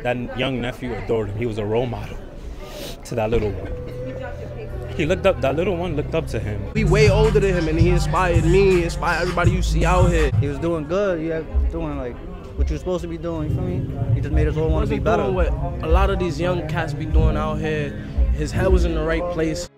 That young nephew adored him. He was a role model to that little one. He looked up, that little one looked up to him. We way older than him, and he inspired me, he inspired everybody you see out here. He was doing good, doing like what you were supposed to be doing, you feel me? He just made us all want to be better. Doing what a lot of these young cats be doing out here. His head was in the right place.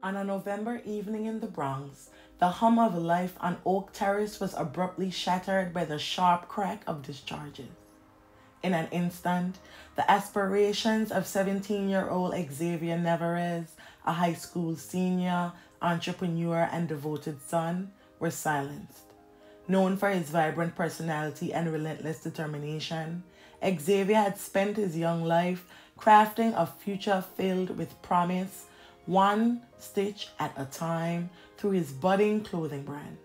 On a November evening in the Bronx, the hum of life on Oak Terrace was abruptly shattered by the sharp crack of discharges. In an instant, the aspirations of 17-year-old Xavier Navarez, a high school senior, entrepreneur, and devoted son, were silenced. Known for his vibrant personality and relentless determination, Xavier had spent his young life crafting a future filled with promise, one stitch at a time, through his budding clothing brand.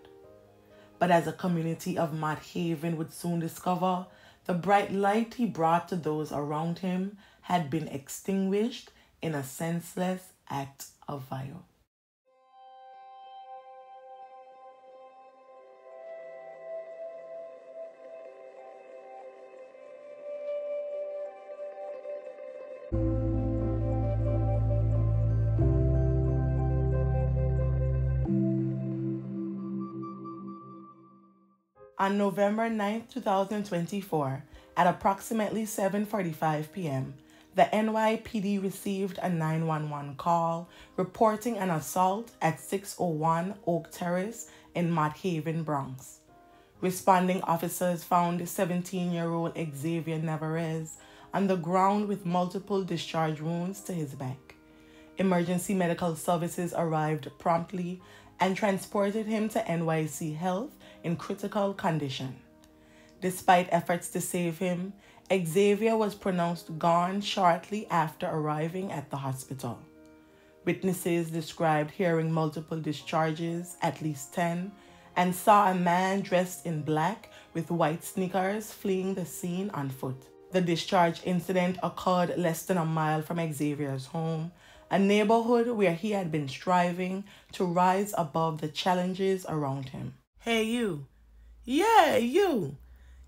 But as a community of Mott Haven would soon discover, the bright light he brought to those around him had been extinguished in a senseless act of violence. On November 9, 2024, at approximately 7:45 p.m., the NYPD received a 911 call reporting an assault at 601 Oak Terrace in Mott Haven, Bronx. Responding officers found 17-year-old Xavier Navarez on the ground with multiple discharge wounds to his back. Emergency medical services arrived promptly and transported him to NYC Health in critical condition. Despite efforts to save him, Xavier was pronounced gone shortly after arriving at the hospital. Witnesses described hearing multiple discharges, at least 10, and saw a man dressed in black with white sneakers fleeing the scene on foot. The discharge incident occurred less than a mile from Xavier's home, a neighborhood where he had been striving to rise above the challenges around him. Hey you, yeah you,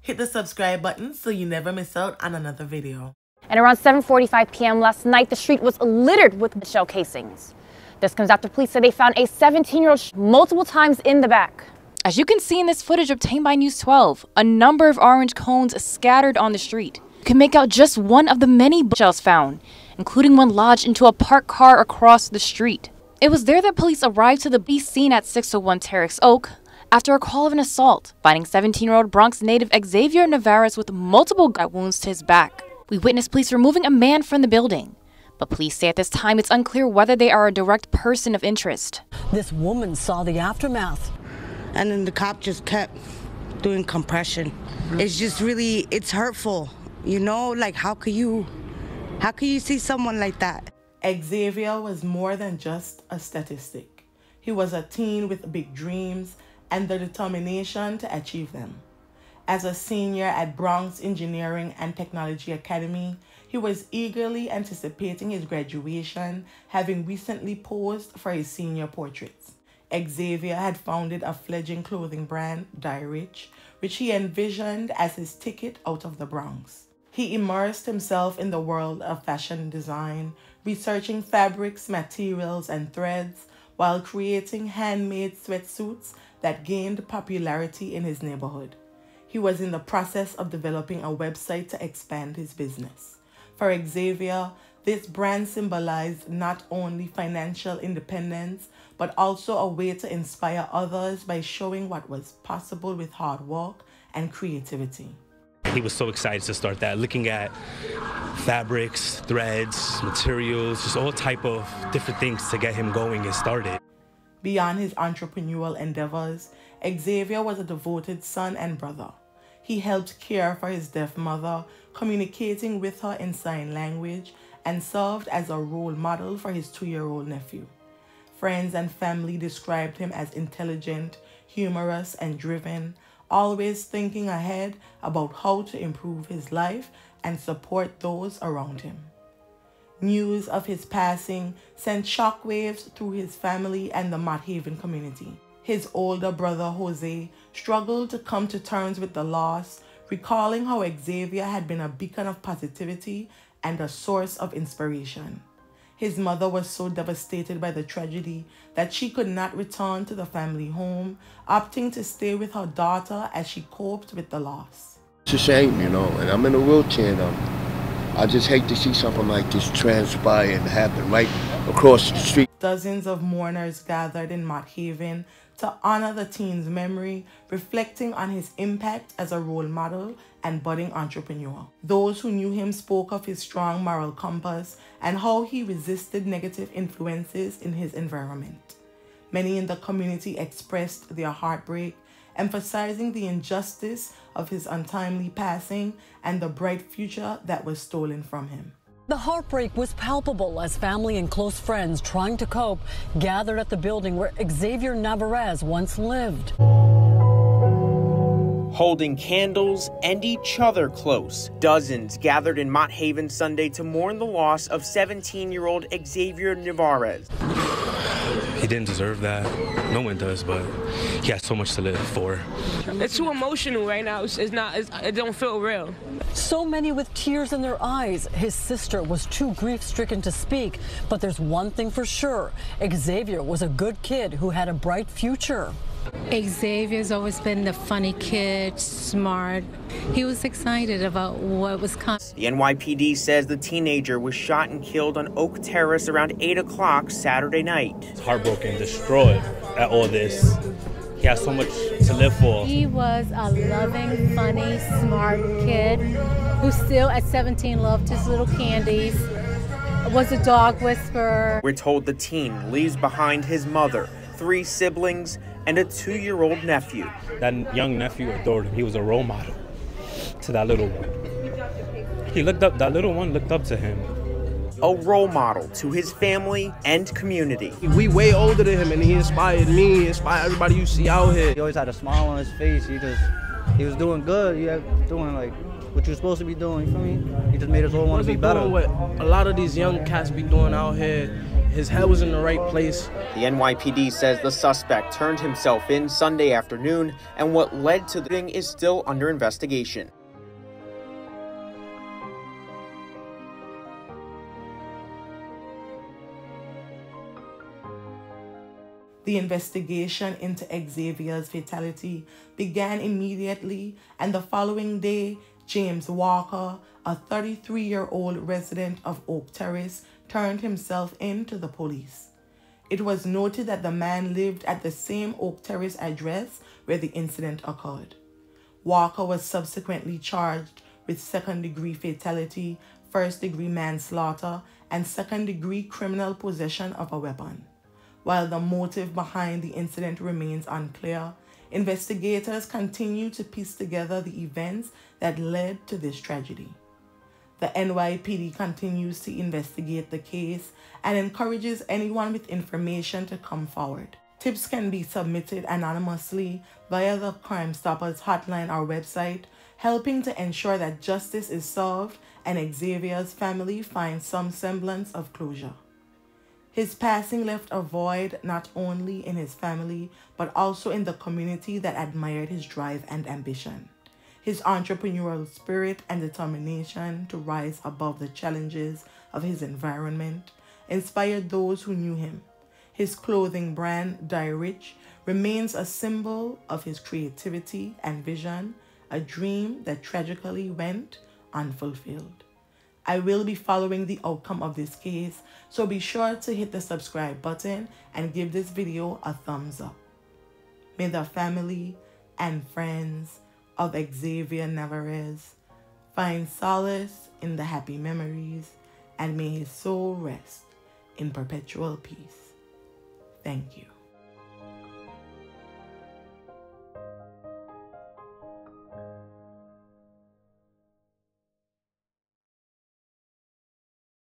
hit the subscribe button so you never miss out on another video. And around 7:45 p.m. last night, the street was littered with shell casings. This comes after police said they found a 17-year-old multiple times in the back. As you can see in this footage obtained by News 12, a number of orange cones scattered on the street. You can make out just one of the many shells found, including one lodged into a parked car across the street. It was there that police arrived to the scene at 601 Terrace Oak after a call of an assault, finding 17-year-old Bronx native Xavier Navarez with multiple gunshot wounds to his back. We witnessed police removing a man from the building, but police say at this time it's unclear whether they are a direct person of interest. This woman saw the aftermath. And then the cop just kept doing compression. It's just really, it's hurtful. You know, like how could you see someone like that? Xavier was more than just a statistic. He was a teen with big dreams and the determination to achieve them. As a senior at Bronx Engineering and Technology Academy, he was eagerly anticipating his graduation, having recently posed for his senior portraits. Xavier had founded a fledgling clothing brand, Die Rich, which he envisioned as his ticket out of the Bronx. He immersed himself in the world of fashion design, researching fabrics, materials, and threads, while creating handmade sweatsuits that gained popularity in his neighborhood. He was in the process of developing a website to expand his business. For Xavier, this brand symbolized not only financial independence, but also a way to inspire others by showing what was possible with hard work and creativity. He was so excited to start that, looking at fabrics, threads, materials, just all type of different things to get him going and started. Beyond his entrepreneurial endeavors, Xavier was a devoted son and brother. He helped care for his deaf mother, communicating with her in sign language and served as a role model for his 2-year-old nephew. Friends and family described him as intelligent, humorous, and driven, always thinking ahead about how to improve his life and support those around him. News of his passing sent shockwaves through his family and the Mott Haven community. His older brother, Jose, struggled to come to terms with the loss, recalling how Xavier had been a beacon of positivity and a source of inspiration. His mother was so devastated by the tragedy that she could not return to the family home, opting to stay with her daughter as she coped with the loss. It's a shame, and I'm in a wheelchair, and I just hate to see something like this transpire and happen right across the street. Dozens of mourners gathered in Mott Haven to honor the teen's memory, reflecting on his impact as a role model and budding entrepreneur. Those who knew him spoke of his strong moral compass and how he resisted negative influences in his environment. Many in the community expressed their heartbreak, emphasizing the injustice of his untimely passing and the bright future that was stolen from him. The heartbreak was palpable as family and close friends trying to cope gathered at the building where Xavier Navarez once lived. Holding candles and each other close, dozens gathered in Mott Haven Sunday to mourn the loss of 17-year-old Xavier Navarez. He didn't deserve that. No one does, but he has so much to live for. It's too emotional right now. It don't feel real. So many with tears in their eyes. His sister was too grief-stricken to speak, but there's one thing for sure. Xavier was a good kid who had a bright future. Xavier's always been the funny kid, smart. He was excited about what was coming. The NYPD says the teenager was shot and killed on Oak Terrace around 8 o'clock Saturday night. He's heartbroken, destroyed at all this. He has so much to live for. He was a loving, funny, smart kid who still at 17 loved his little candies, was a dog whisperer. We're told the teen leaves behind his mother, 3 siblings, and a 2-year-old nephew. That young nephew adored him. He was a role model to that little one. That little one looked up to him. A role model to his family and community. We way older than him, and he inspired me, he inspired everybody you see out here. He always had a smile on his face. He was doing good. He was doing like what you're supposed to be doing, you feel me? He just made us all want to be better. What a lot of these young cats be doing out here. His head was in the right place. The NYPD says the suspect turned himself in Sunday afternoon, and what led to the shooting is still under investigation. The investigation into Xavier's fatality began immediately, and the following day, James Walker, a 33-year-old resident of Oak Terrace, turned himself in to the police. It was noted that the man lived at the same Oak Terrace address where the incident occurred. Walker was subsequently charged with second-degree fatality, first-degree manslaughter, and second-degree criminal possession of a weapon. While the motive behind the incident remains unclear, investigators continue to piece together the events that led to this tragedy. The NYPD continues to investigate the case and encourages anyone with information to come forward. Tips can be submitted anonymously via the Crime Stoppers hotline or website, helping to ensure that justice is served and Xavier's family finds some semblance of closure. His passing left a void not only in his family, but also in the community that admired his drive and ambition. His entrepreneurial spirit and determination to rise above the challenges of his environment inspired those who knew him. His clothing brand, Die Rich, remains a symbol of his creativity and vision, a dream that tragically went unfulfilled. I will be following the outcome of this case, so be sure to hit the subscribe button and give this video a thumbs up. May the family and friends of Xavier Navarez find solace in the happy memories, and may his soul rest in perpetual peace. Thank you.